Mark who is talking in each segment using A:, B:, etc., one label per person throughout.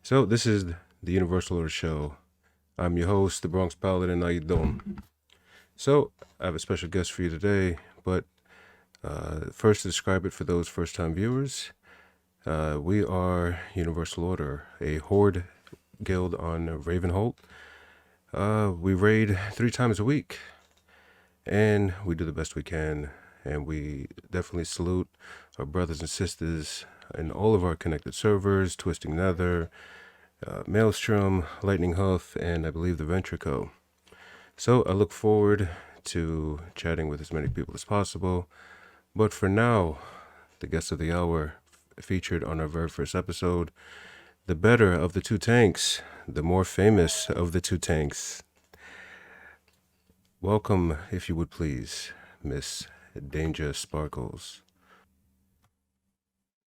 A: So this is the Universal Order Show. I'm your host, the Bronx Paladin. How you doing? So I have a special guest for you today, but first to describe it for those first-time viewers, we are Universal Order, a Horde guild on Ravenholdt. We raid 3 times a week, and we do the best we can, and we definitely salute our brothers and sisters in all of our connected servers, Twisting Nether, Maelstrom, Lightning Hoof, and I believe the Ventrico. So I look forward to chatting with as many people as possible. But for now, the guest of the hour featured on our very first episode, the better of the two tanks, the more famous of the two tanks. Welcome, if you would please, Miss Danger Sparkles.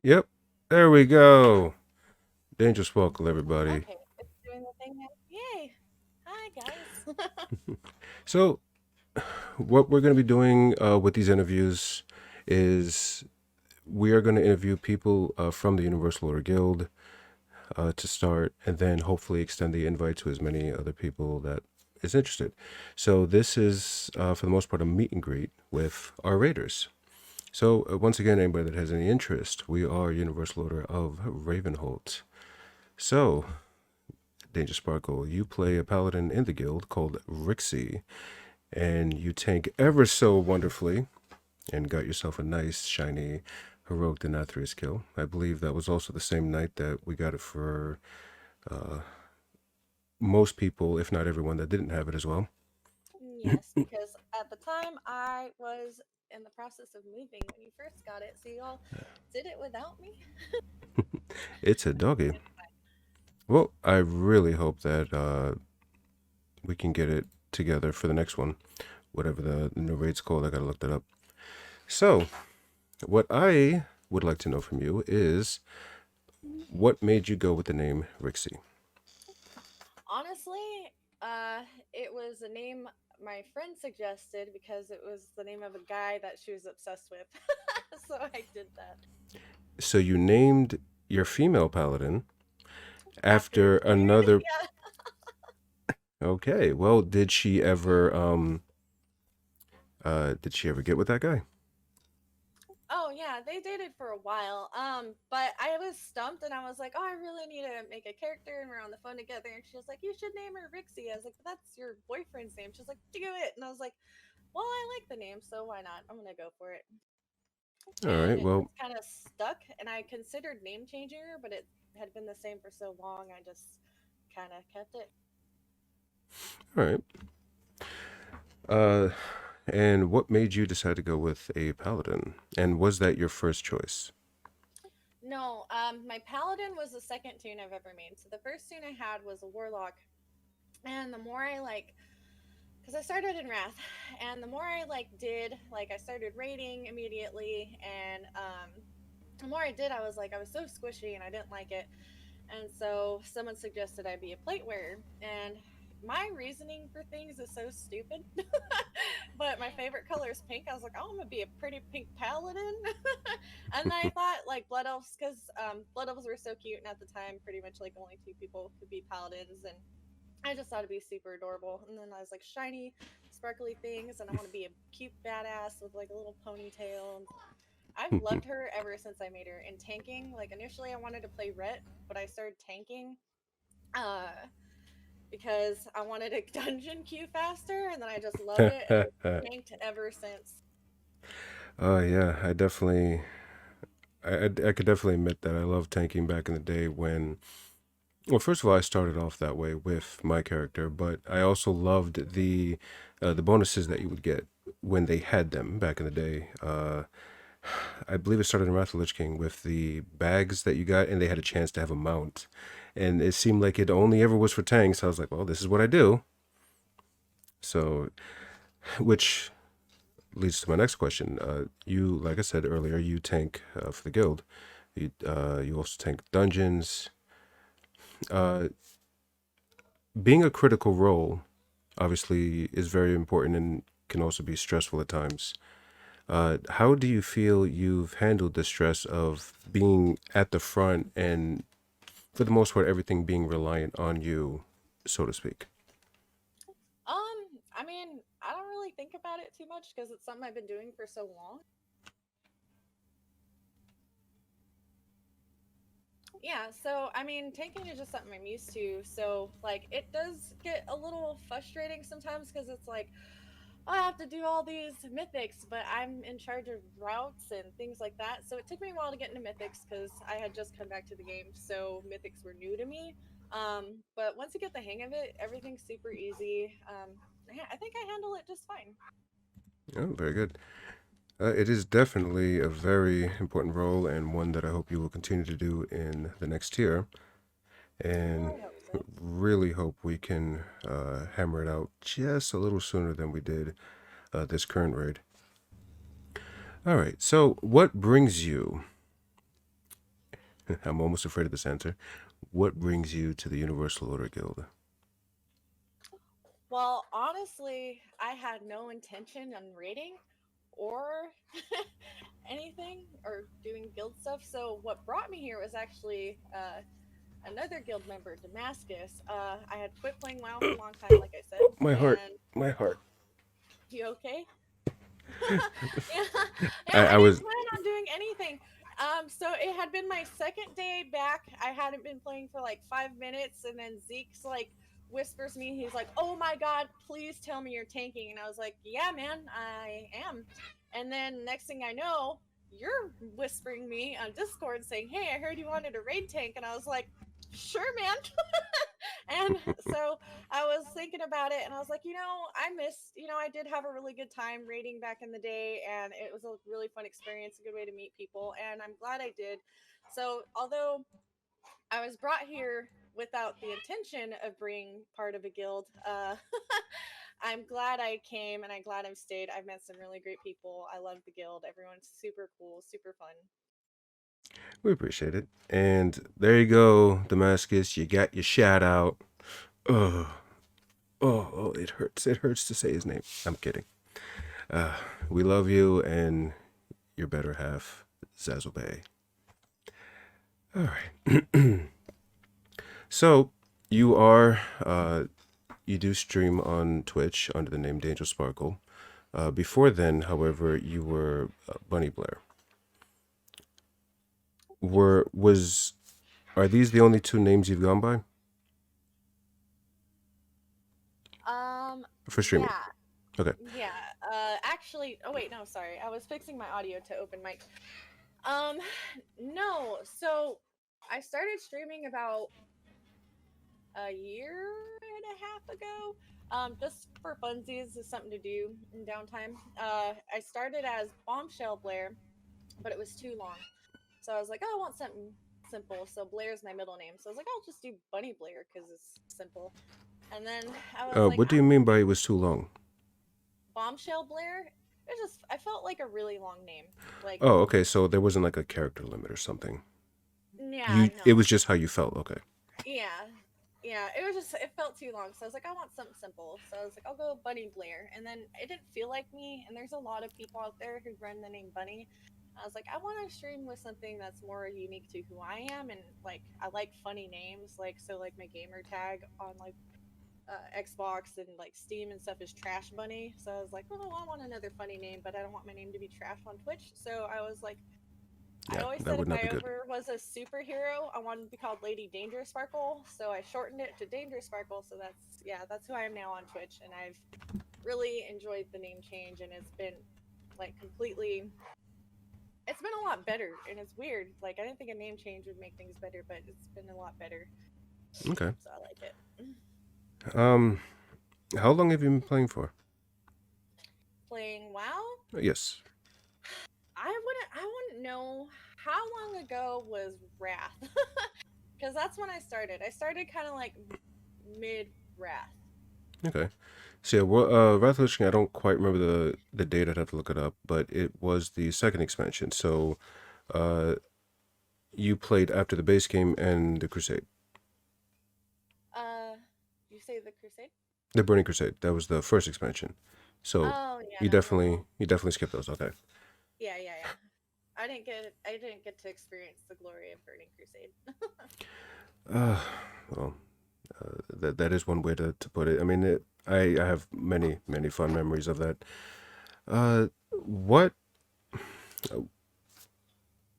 A: Yep, there we go. Danger Sparkle, everybody.
B: Okay, it's doing the thing now. Yay! Hi guys.
A: So, what we're going to be doing with these interviews is we are going to interview people from the Universal Order Guild to start, and then hopefully extend the invite to as many other people that is interested. So this is, for the most part, a meet and greet with our raiders. So once again, anybody that has any interest, we are Universal Order of Ravenholdt. So, Danger Sparkle, you play a paladin in the guild called Rixxie, and you tank ever so wonderfully and got yourself a nice, shiny, heroic Denathrius kill. I believe that was also the same night that we got it for most people, if not everyone, that didn't have it as well.
B: Yes, because at the time I was in the process of moving when you first got it, so you all did it without me.
A: It's a doggy. Well, I really hope that we can get it together for the next one, whatever the new raid's called. I gotta look that up. So, what I would like to know from you is what made you go with the name Rixie?
B: Honestly, it was a name my friend suggested because it was the name of a guy that she was obsessed with. So I did that
A: So you named your female paladin
B: after
A: after
B: dude.
A: another.
B: Yeah.
A: Okay, well, did she ever get with that guy?
B: Oh yeah, they dated for a while. But I was stumped and I was like, "Oh, I really need to make a character." And we're on the phone together and she was like, "You should name her Rixie." I was like, "That's your boyfriend's name." She's like, "Do it." And I was like, "Well, I like the name, so why not? I'm going to go for it."
A: All
B: And
A: right,
B: it
A: well,
B: just kind of stuck and I considered name changing her, but it had been the same for so long, I just kind of kept it.
A: all right. Uh, and what made you decide to go with a paladin? And was that your first choice?
B: No, my paladin was the second tune I've ever made. So the first tune I had was a warlock, and the more I like because I started in Wrath, and the more I did, I started raiding immediately, and the more I did, I was like, I was so squishy, and I didn't like it, and so someone suggested I be a plate wearer, and my reasoning for things is so stupid, but my favorite color is pink. I was like, oh, I'm gonna be a pretty pink paladin, and I thought blood elves, because blood elves were so cute, and at the time, pretty much only two people could be paladins, and I just thought it'd be super adorable. And then I was like shiny, sparkly things, and I want to be a cute badass with a little ponytail. And I've loved her ever since I made her. In tanking, initially I wanted to play Ret, but I started tanking uh, because I wanted a dungeon queue faster, and then I just loved it and tanked ever since.
A: Yeah, I could definitely admit that I loved tanking back in the day when, well, first of all, I started off that way with my character, but I also loved the bonuses that you would get when they had them back in the day. I believe it started in Wrath of the Lich King with the bags that you got, and they had a chance to have a mount. And it seemed like it only ever was for tanks. So I was like, well, this is what I do. So, which leads to my next question. You, like I said earlier, you tank for the guild. You also tank dungeons. Uh, Being a critical role, obviously, is very important and can also be stressful at times. How do you feel you've handled the stress of being at the front and for the most part, everything being reliant on you, so to speak?
B: I mean, I don't really think about it too much because it's something I've been doing for so long. Yeah, so I mean, tanking is just something I'm used to. So like, it does get a little frustrating sometimes because it's like, I have to do all these mythics, but I'm in charge of routes and things like that. So it took me a while to get into mythics because I had just come back to the game, so mythics were new to me. But once you get the hang of it, everything's super easy. Yeah, I think I handle it just fine.
A: Oh, very good. It is definitely a very important role and one that I hope you will continue to do in the next tier.
B: Well,
A: And
B: I hope so.
A: really hope we can hammer it out just a little sooner than we did this current raid. All right, so what brings you? I'm almost afraid of this answer. What brings you to the Universal Order Guild?
B: Well, honestly, I had no intention on raiding or anything or doing guild stuff. So what brought me here was actually another guild member, Damascus. I had quit playing WoW for a long time, like I said,
A: Oh, my heart,
B: and
A: my heart.
B: you okay? Yeah, yeah.
A: I
B: I didn't
A: was
B: plan on doing anything. So it had been my second day back. I hadn't been playing for like 5 minutes, and then Zeke's like whispers me. He's like, "Oh my god, please tell me you're tanking." And I was like, "Yeah, man, I am." And then next thing I know, you're whispering me on Discord saying, "Hey, I heard you wanted a raid tank," and I was like, "Sure, man." And so I was thinking about it and I was like, I missed, I did have a really good time raiding back in the day and it was a really fun experience, a good way to meet people, and I'm glad I did. So, although I was brought here without the intention of being part of a guild, I'm glad I came and I'm glad I've stayed. I've met some really great people. I love the guild. Everyone's super cool, super fun.
A: we appreciate it. And there you go, Damascus. You got your shout out. Oh, oh, it hurts. It hurts to say his name. I'm kidding. Uh, we love you and your better half, Zazzle Bay. All right. So you are you do stream on Twitch under the name Danger Sparkle. Before then, however, you were Bunny Blair.
B: Yes.
A: Are these the only two names you've gone by for streaming?
B: Yeah.
A: Okay.
B: Yeah. Actually, oh wait, no, sorry. I was fixing my audio to open mic. Um, no. So I started streaming about a year and a half ago. Just for funsies, is something to do in downtime. I started as Bombshell Blair, but it was too long. So I was like, oh, I want something simple. So Blair's my middle name. So I was like, I'll just do Bunny Blair because it's simple. And then I was like,
A: What do you mean by it was too long?
B: Bombshell Blair. It just I felt like a really long name. Like,
A: Oh, okay. So there wasn't like a character limit or something.
B: yeah,
A: It was
B: no.
A: just how you felt. Okay.
B: Yeah. Yeah, it was just it felt too long. So I was like, I want something simple. So I was like, I'll go Bunny Blair. And then it didn't feel like me. And there's a lot of people out there who run the name Bunny. I was like, I want to stream with something that's more unique to who I am, and like I like funny names. Like, so like my gamer tag on like Xbox and like Steam and stuff is Trash Bunny. So I was like, oh, I want another funny name, but I don't want my name to be trash on Twitch. So I was like, I
A: Yeah,
B: always
A: that
B: said
A: would
B: if
A: not be
B: I
A: good.
B: ever was a superhero, I wanted to be called Lady Danger Sparkle. So I shortened it to Danger Sparkle. So that's who I am now on Twitch, and I've really enjoyed the name change, and it's been like completely. It's been a lot better, and it's weird. Like I didn't think a name change would make things better, but it's been a lot better.
A: Okay.
B: So I like it.
A: Um, how long have you been playing for?
B: Playing WoW,
A: Yes.
B: I wouldn't know how long ago was Wrath, because that's when I started. I started kind of like mid Wrath.
A: Okay. So yeah, well, Wrath of the Lich King, I don't quite remember the date. I'd have to look it up, but it was the second expansion. So, uh, you played after the base game and the Crusade,
B: Uh, you say the Crusade?
A: the Burning Crusade. That was the first expansion. So
B: Oh yeah, no, no, no.
A: you definitely skipped those. Okay.
B: Yeah, yeah, yeah. I didn't get to experience the glory of burning Crusade.
A: Uh, well, that is one way to put it. I mean, I have many fun memories of that. What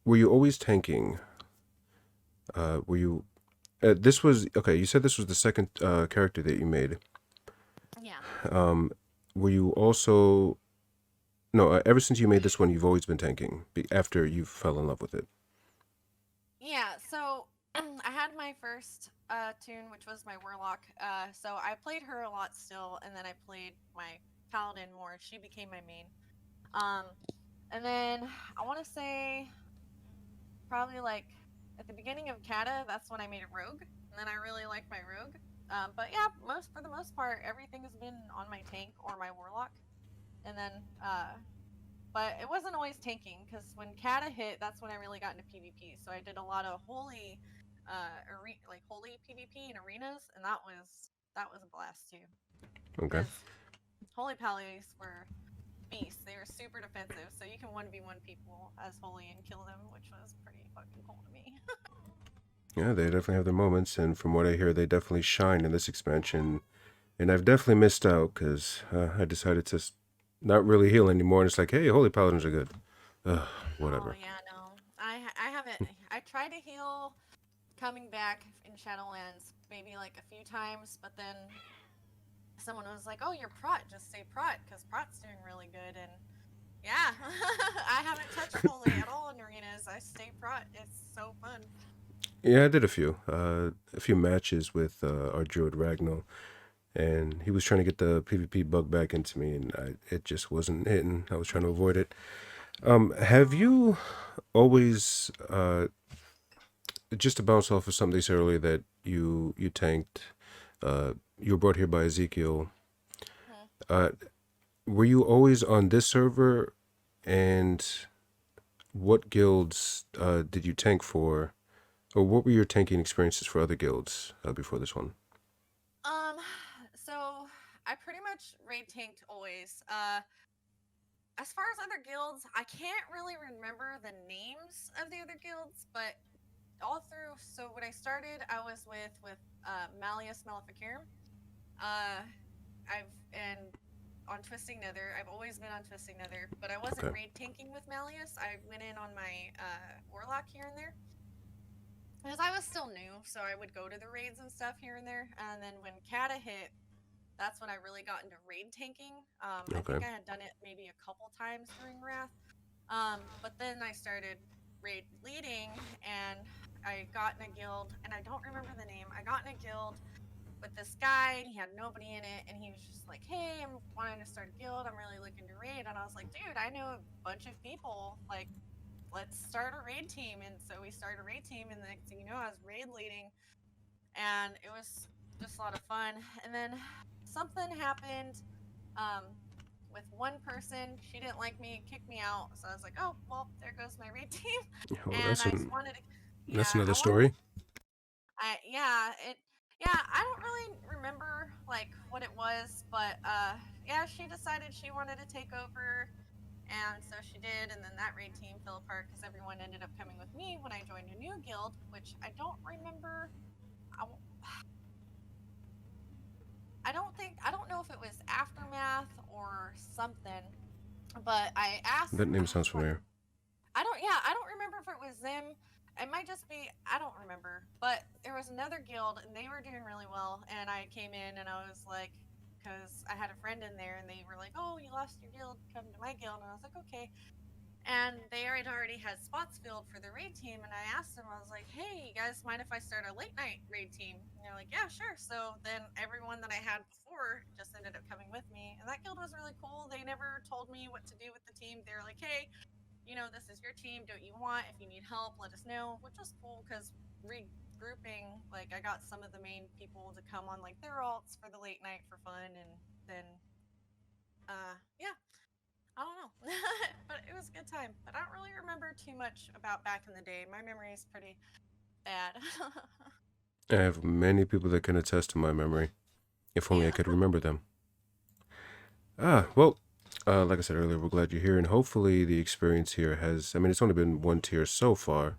A: were you always tanking? Were you? This was okay. You said this was the second character that you made.
B: Yeah.
A: Um, were you also no? Ever since you made this one, you've always been tanking. After you fell in love with it.
B: Yeah, so I had my first tune, which was my Warlock. So I played her a lot still, and then I played my Paladin more. She became my main. Um, and then I want to say probably like at the beginning of Kata, that's when I made a rogue, and then I really liked my rogue. But yeah, most for the most part, everything has been on my tank or my Warlock, and then but it wasn't always tanking because when Kata hit, that's when I really got into PvP. So I did a lot of holy, like holy PvP in arenas, and that was a blast too.
A: Okay.
B: Because holy pallies were beasts. They were super defensive, so you can 1v1 people as holy and kill them, which was pretty fucking cool to me.
A: Yeah, they definitely have their moments, and from what I hear, they definitely shine in this expansion. And I've definitely missed out because I decided to not really heal anymore. And it's like, hey, holy paladins are good. Ugh,
B: Oh
A: whatever.
B: yeah, no, I haven't. I tried to heal coming back in Shadowlands maybe like a few times, but then someone was like, "Oh, you're Prot. Just say Prot because Prot's doing really good." And yeah, I haven't touched Holy at all in arenas. I stay Prot. It's so fun.
A: Yeah, I did a few matches with our druid Ragnall, and he was trying to get the PvP bug back into me, and it just wasn't hitting. I was trying to avoid it. Have
B: Oh,
A: you always just to bounce off of something they said earlier that you tanked? You were brought here by Ezekiel.
B: hmm.
A: Uh, were you always on this server, and what guilds did you tank for? Or what were your tanking experiences for other guilds before this one?
B: Um, so I pretty much raid tanked always. As far as other guilds, I can't really remember the names of the other guilds, but all through. So when I started, I was with Malleus Maleficarum. Uh, I've and on Twisting Nether. I've always been on Twisting Nether, but I wasn't
A: Okay.
B: raid tanking with Malleus. I went in on my Warlock here and there because I was still new, so I would go to the raids and stuff here and there. And then when Kata hit, that's when I really got into raid tanking. I
A: Okay.
B: think I had done it maybe a couple times during Wrath, but then I started raid leading, and I got in a guild, and I don't remember the name. I got in a guild with this guy, and he had nobody in it, and he was just like, "Hey, I'm wanting to start a guild. I'm really looking to raid." And I was like, "Dude, I know a bunch of people. Like, let's start a raid team." And so we started a raid team, and the next thing you know, I was raid leading, and it was just a lot of fun. And then something happened um, with one person. She didn't like me and kicked me out. So I was like, "Oh, well, there goes my raid team."
A: Well,
B: And I just wanted to,
A: that's
B: yeah,
A: another
B: I wanted to
A: story.
B: yeah, I don't really remember like what it was, but yeah, she decided she wanted to take over, and so she did, and then that raid team fell apart because everyone ended up coming with me when I joined a new guild, which I don't remember. I, w- I don't know if it was Aftermath or something, but I asked
A: That name sounds
B: what
A: familiar.
B: I don't remember if it was them. It might just be, I don't remember. But there was another guild and they were doing really well. And I came in and I was like, because I had a friend in there and they were like, "Oh, you lost your guild, come to my guild." And I was like, "Okay." And they already had spots filled for the raid team. And I asked them, I was like, "Hey, you guys mind if I start a late night raid team?" And they're like, "Yeah, sure." So then everyone that I had before just ended up coming with me. And that guild was really cool. They never told me what to do with the team. They were like, "Hey, this is your team. Do what you want. If you need help, let us know," which was cool because regrouping, like, I got some of the main people to come on, like, their alts for the late night for fun. And then, yeah, I don't know. But it was a good time. But I don't really remember too much about back in the day. My memory is pretty bad.
A: I have many people that can attest to my memory. If only I
B: Yeah.
A: could remember them. Well, Like I said earlier, we're glad you're here, and hopefully the experience here has. I mean, it's only been one tier so far,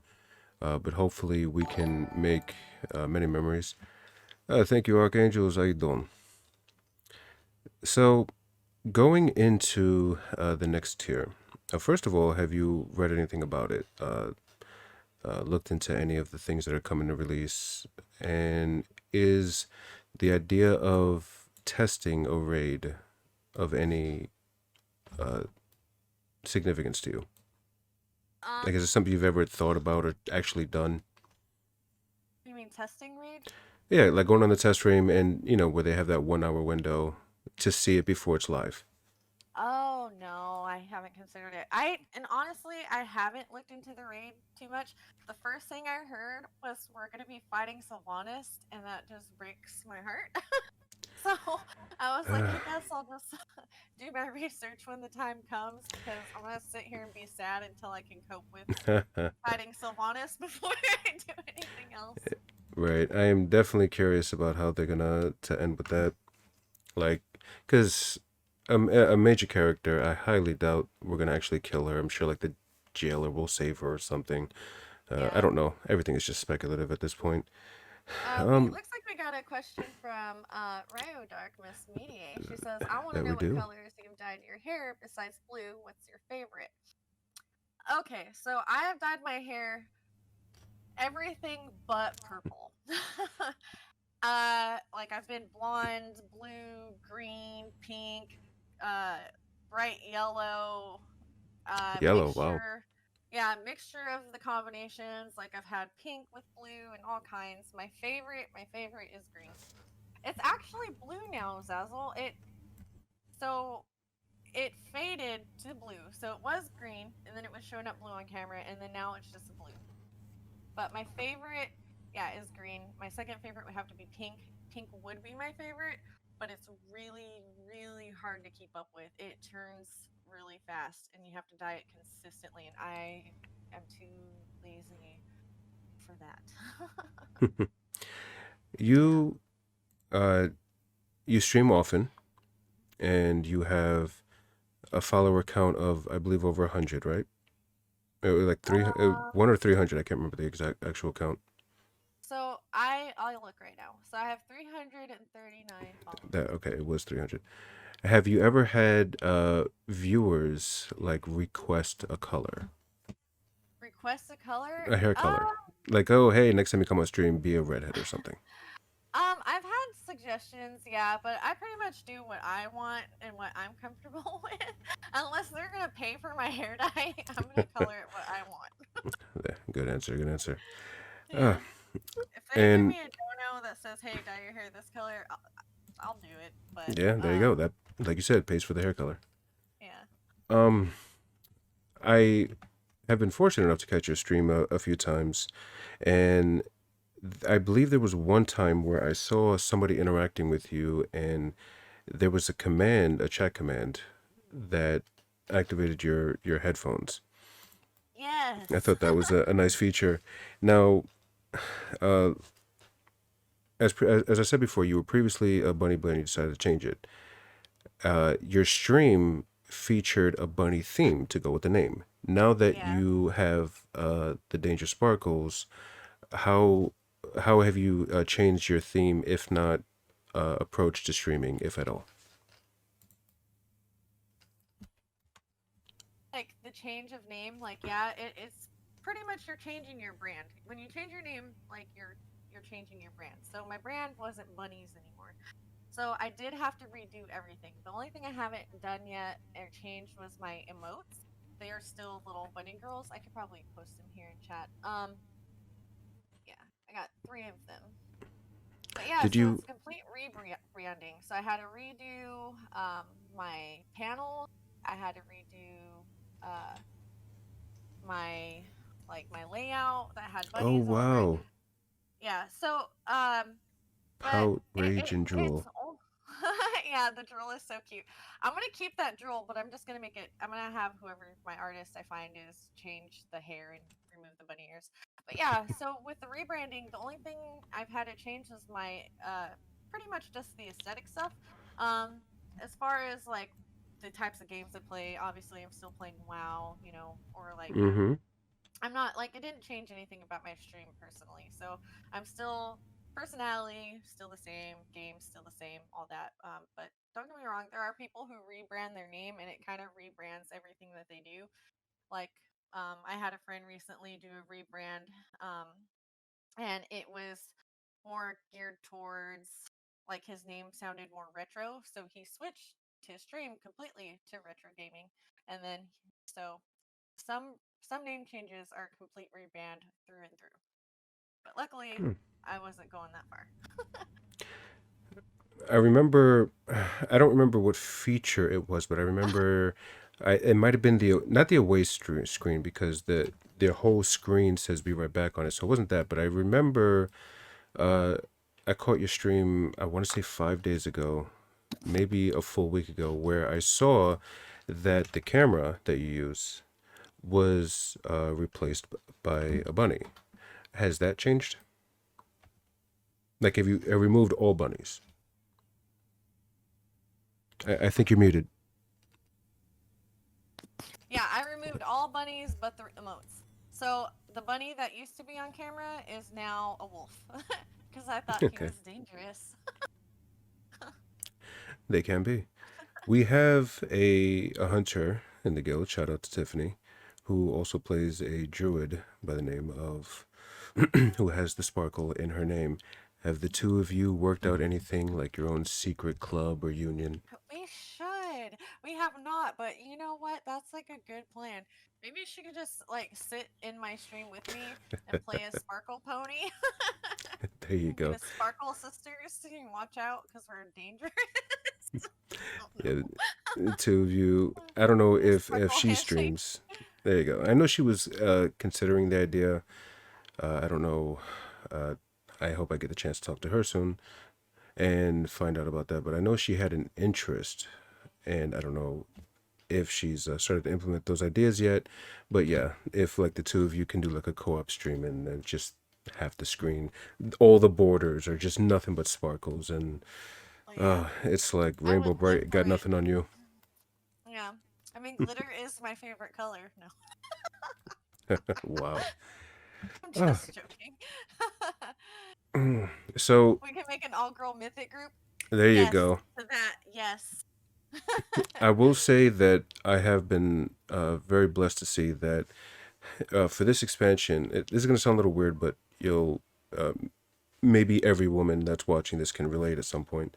A: but hopefully we can make many memories. Thank you, Archangels. How you doing? So, going into the next tier, first of all, have you read anything about it? Looked into any of the things that are coming to release? And is the idea of testing a raid of any uh, significance to you? Like, is it
B: Um,
A: something you've ever thought about or actually done?
B: you mean testing read?
A: Yeah, like going on the test stream and, where they have that 1 hour window to see it before it's live.
B: Oh no, I haven't considered it. And honestly, I haven't looked into the raid too much. The first thing I heard was we're gonna be fighting Sylvanas, and that just breaks my heart. So I was like,
A: Uh,
B: I guess I'll just do my research when the time comes because I'm gonna sit here and be sad until I can cope with fighting Sylvanas before I do anything else.
A: right. I am definitely curious about how they're gonna to end with that. Like, because a major character, I highly doubt we're gonna actually kill her. I'm sure like the jailer will save her or something. I
B: Yeah.
A: don't know. Everything is just speculative at this point.
B: We
A: Um,
B: looks like we got a question from Ryo Dark Miss Media. She says, "I want to
A: that we
B: know what
A: do.
B: colors you've dyed your hair besides blue. What's your favorite?" Okay, so I have dyed my hair everything but purple. Like I've been blonde, blue, green, pink, uh, bright yellow,
A: Yellow. Wow.
B: mixture. Yeah, mixture of the combinations. Like I've had pink with blue and all kinds. My favorite is green. It's actually blue now, Zazzle. So it faded to blue. So it was green, and then it was showing up blue on camera, and then now it's just blue. But my favorite, yeah, is green. My second favorite would have to be pink. Pink would be my favorite, but it's really, really hard to keep up with. It turns really fast, and you have to dye it consistently, and I am too lazy for that. Yeah.
A: you uh you stream often, and you have a follower count of I believe over 100, right? Like three,
B: Uh,
A: 1 or 300. I can't remember the exact actual count.
B: so I'll look right now. So I have 339
A: That
B: followers.
A: okay, it was 300. Have you ever had viewers like request a color,
B: Request a color?
A: a hair color? Like, oh, hey, next time you come on stream, be a redhead or something.
B: I've had suggestions, yeah, but I pretty much do what I want and what I'm comfortable with. Unless they're gonna pay for my hair dye, I'm gonna color it what I want.
A: Yeah, good answer, good answer. Uh,
B: Yeah. If they give
A: and
B: me a dono that says, "Hey, dye your hair this color," I'll do it. But
A: yeah, there you go. That, like you said, pays for the hair color.
B: yeah,
A: Um, I have been fortunate enough to catch your stream a few times, and I believe there was one time where I saw somebody interacting with you, and there was a command, a chat command, that activated your headphones. I
B: yes.
A: thought that was a nice feature. Now, uh, as I said before, you were previously a bunny blade and you decided to change it. Your stream featured a bunny theme to go with the name. Now that
B: Yeah.
A: you have the Danger Sparkles, how how have you changed your theme, if not approach to streaming, if at all?
B: Like the change of name, like yeah, it's pretty much you're changing your brand. When you change your name, like you're changing your brand. So my brand wasn't bunnies anymore. So I did have to redo everything. The only thing I haven't done yet or changed was my emotes. They are still little bunny girls. I could probably post them here in chat. Yeah, I got three of them. But yeah,
A: Did
B: so
A: you?
B: it's complete rebranding. So I had to redo my panels. I had to redo uh, my my layout that had
A: Oh
B: bunnies all over it.
A: wow!
B: Yeah. So but
A: Pout, rage, and
B: it's
A: drool.
B: all yeah, the drool is so cute. I'm gonna keep that drool, but I'm just gonna make it. I'm gonna have whoever my artist I find is change the hair and remove the bunny ears. But yeah, so with the rebranding, the only thing I've had to change is my pretty much just the aesthetic stuff. Um, as far as like
C: the types of games I play. Obviously, I'm still playing WoW, or like
A: Mm-hmm.
C: I'm not like it didn't change anything about my stream personally. So I'm still personality still the same, game still the same, all that. But don't get me wrong, there are people who rebrand their name and it kind of rebrands everything that they do. Like I had a friend recently do a rebrand, um, and it was more geared towards like his name sounded more retro, so he switched his stream completely to retro gaming, and then so some name changes are complete reband through and through. But luckily, I wasn't going that far.
A: I remember, I don't remember what feature it was, but I remember, it might have been the not the away screen because the whole screen says "Be right back" on it, so it wasn't that. But I remember, uh, I caught your stream. I want to say 5 days ago, maybe a full week ago, where I saw that the camera that you use was replaced by a bunny. Has that changed? Like, have you removed all bunnies? I think you're muted.
C: Yeah, I removed all bunnies but the emotes. So the bunny that used to be on camera is now a wolf because I thought he
A: Okay,
C: was dangerous.
A: they can be. We have a hunter in the guild. Shout out to Tiffany, who also plays a druid by the name of who has the sparkle in her name. Have the two of you worked out anything like your own secret club or union?
C: We should. We have not, but you know what? That's like a good plan. Maybe she could just like sit in my stream with me and play a sparkle pony.
A: There you
C: Be
A: go.
C: the sparkle sisters and watch out because we're dangerous. Oh
A: Yeah,
C: no.
A: the two of you. I don't know
C: The
A: if
C: sparkle
A: she
C: handshake.
A: streams. There you go. I know she was considering the idea. I don't know. Uh, I hope I get the chance to talk to her soon and find out about that. But I know she had an interest, and I don't know if she's started to implement those ideas yet. But yeah, if like the two of you can do like a co-op stream and then just half the screen, all the borders are just nothing but sparkles, and
C: Oh yeah.
A: it's like
C: I
A: Rainbow
C: would live
A: Bright
C: for
A: got
C: it.
A: nothing on you.
C: Yeah. I mean, glitter is my favorite color. No,
A: Wow.
C: I'm
A: Oh,
C: just joking.
A: so
C: We can make an all-girl mythic group.
A: there you
C: Yes,
A: go.
C: to that. Yes.
A: I will say that I have been very blessed to see that for this expansion, this is going to sound a little weird, but you'll maybe every woman that's watching this can relate at some point.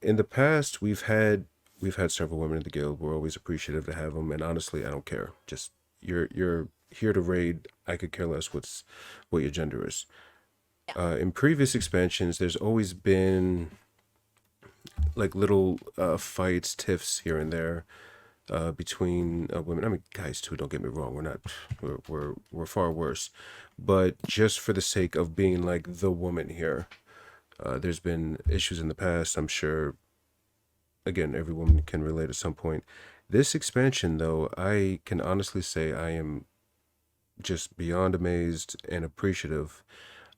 A: In the past, we've had several women in the guild. We're always appreciative to have them, and honestly, I don't care. Just you're here to raid. I could care less what your gender is.
C: Yeah.
A: In previous expansions, there's always been like little fights, tiffs here and there between women. I mean, guys too. Don't get me wrong. We're not. We're far worse. But just for the sake of being like the woman here, there's been issues in the past. I'm sure. Again, every woman can relate at some point. This expansion, though, I can honestly say I am just beyond amazed and appreciative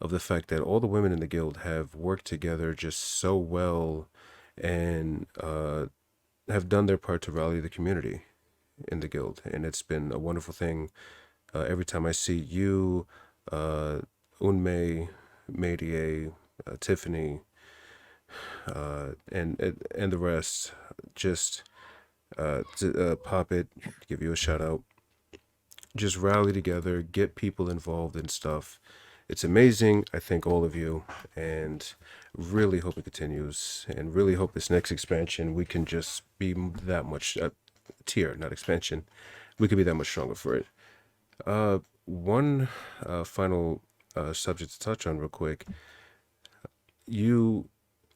A: of the fact that all the women in the guild have worked together just so well and have done their part to rally the community in the guild, and it's been a wonderful thing. Every time I see you, uh, Unmei, Maidie, Tiffany, and the rest, just pop it, give you a shout out. Just rally together, get people involved in stuff. It's amazing. I thank all of you, and really hope it continues. And really hope this next expansion we can just be that much tier, not expansion. We could be that much stronger for it. One final subject to touch on real quick. You,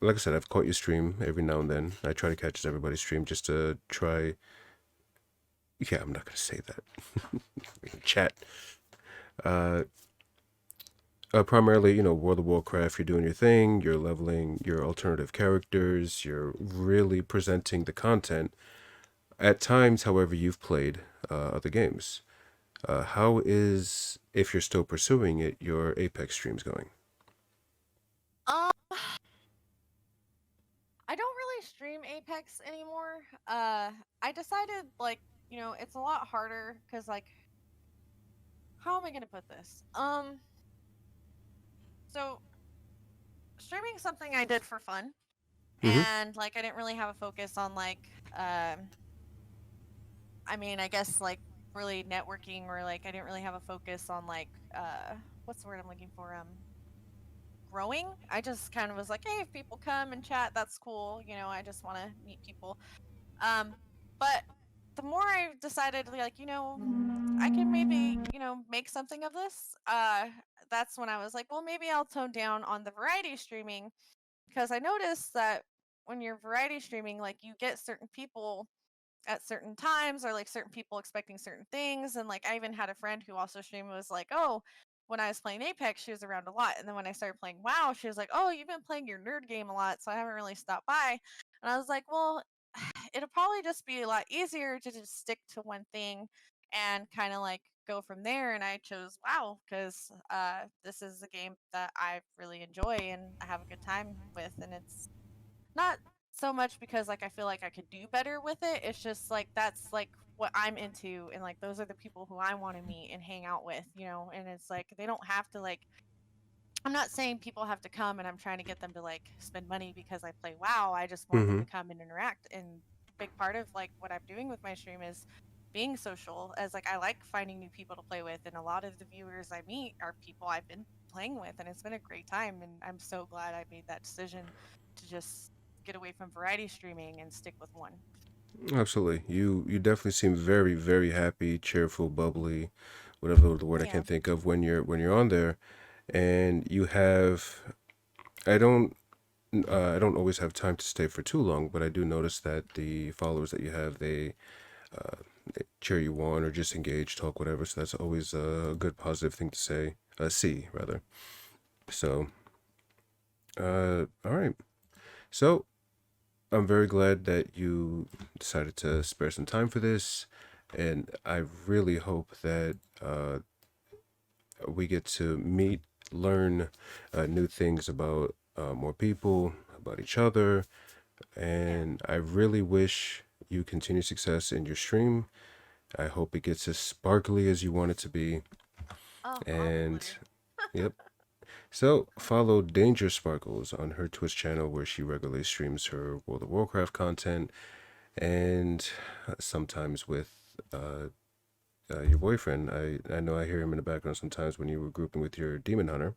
A: like I said, I've caught your stream every now and then. I try to catch everybody's stream just to try. Yeah, I'm not gonna say that. Chat. Uh, Primarily, World of Warcraft. You're doing your thing. You're leveling your alternative characters. You're really presenting the content. At times, however, you've played other games. How is, if you're still pursuing it, your Apex streams going?
C: Um, I don't really stream Apex anymore. I decided like, it's a lot harder because like, how am I gonna put this? So streaming something I did for fun,
A: Mm-hmm.
C: and like I didn't really have a focus on like, I mean, I guess like really networking, or like I didn't really have a focus on like, what's the word I'm looking for? Growing. I just kind of was like, hey, if people come and chat, that's cool. I just want to meet people. Um, but the more I decided, like, I can maybe, make something of this. That's when I was like, well, maybe I'll tone down on the variety streaming, because I noticed that when you're variety streaming, like you get certain people at certain times, or like certain people expecting certain things. And like I even had a friend who also streamed, was like, oh, when I was playing Apex, she was around a lot. And then when I started playing WoW, she was like, oh, you've been playing your nerd game a lot, so I haven't really stopped by. And I was like, well, it'll probably just be a lot easier to just stick to one thing and kind of like go from there. And I chose WoW because this is a game that I really enjoy and I have a good time with. And it's not so much because like I feel like I could do better with it. It's just like that's like what I'm into, and like those are the people who I want to meet and hang out with, and it's like they don't have to like, I'm not saying people have to come and I'm trying to get them to like spend money because I play WoW. I just want them
A: Mm-hmm.
C: to come and interact. And big part of like what I'm doing with my stream is being social, as like I like finding new people to play with, and a lot of the viewers I meet are people I've been playing with, and it's been a great time. And I'm so glad I made that decision to just get away from variety streaming and stick with one.
A: Absolutely. You definitely seem very, very happy, cheerful, bubbly, whatever the word I
C: Yeah.
A: can't think of when you're on there. And you have I don't I don't always have time to stay for too long, but I do notice that the followers that you have, they cheer you on or just engage, talk, whatever. So that's always a good positive thing to say, see rather. So, all right. So I'm very glad that you decided to spare some time for this, and I really hope that we get to meet, learn new things about more people, about each other,
C: Yeah.
A: and I really wish you continued success in your stream. I hope it gets as sparkly as you want it to be.
C: Oh, all the
A: And
C: glitter.
A: yep. So follow Danger Sparkles on her Twitch channel where she regularly streams her World of Warcraft content and sometimes with your boyfriend. I know I hear him in the background sometimes when you were grouping with your demon hunter.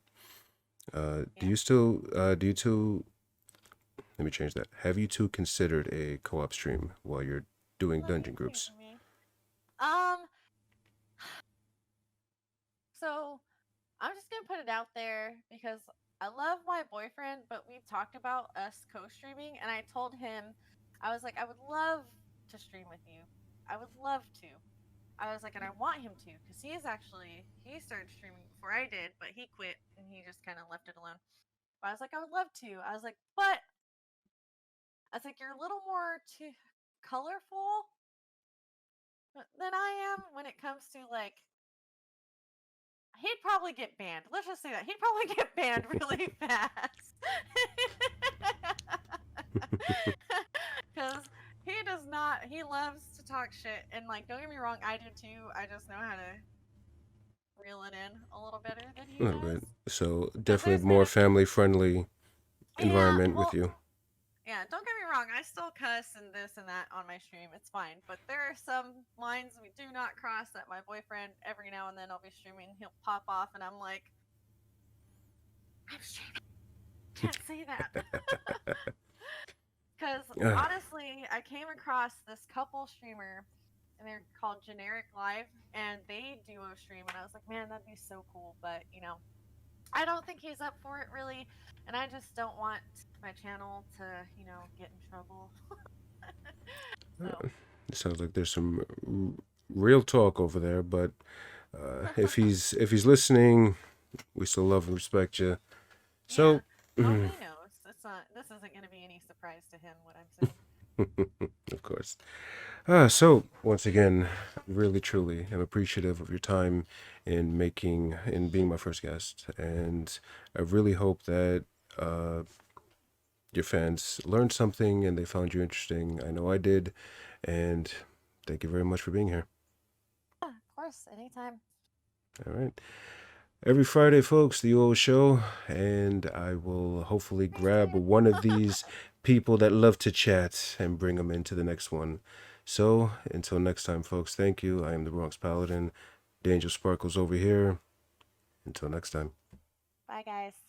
A: Do
C: Yeah.
A: you still do you two? Let me change that. Have you two considered a co-op stream while you're doing
C: Let me
A: dungeon
C: think.
A: groups?
C: Um. So I'm just gonna put it out there because I love my boyfriend, but we've talked about us co-streaming, and I told him, I was like, I would love to stream with you. I would love to. I was like, and I want him to, because he started streaming before I did, but he quit and he just kind of left it alone. But I was like, I would love to. I was like, but I was like, you're a little more too colorful than I am when it comes to like, he'd probably get banned. Let's just say that he'd probably get banned really fast. Because he does not, he loves to talk shit. And like, don't get me wrong, I do too. I just know how to reel it in a little better than
A: A
C: he
A: little
C: does.
A: bit. So
C: Because
A: definitely
C: there's been
A: more
C: a few,
A: family friendly
C: yeah,
A: environment with
C: well,
A: you.
C: yeah, don't get me wrong, I still cuss and this and that on my stream. It's fine. But there are some lines we do not cross that my boyfriend, every now and then I'll be streaming, he'll pop off and I'm like, I'm streaming. Can't say that. Because
A: Ah,
C: honestly, I came across this couple streamer, and they're called Generic Live, and they duo stream, and I was like, man, that'd be so cool. But I don't think he's up for it really, and I just don't want my channel to, get in trouble. So
A: it sounds like there's some real talk over there, but if he's listening, we still love and respect you.
C: yeah.
A: So,
C: Oh,
A: of
C: he knows. It's not. This isn't going to be any surprise to him what I'm saying.
A: course. So once again, really truly, I'm appreciative of your time in being my first guest, and I really hope that your fans learned something and they found you interesting. I know I did. And thank you very much for being here.
C: Yeah, of course, anytime.
A: All right. Every Friday, folks, the old show, and I will hopefully grab one of these people that love to chat and bring them into the next one. So, until next time, folks, thank you. I am the Bronx Paladin. Danger Sparkles over here. Until next time.
C: Bye, guys.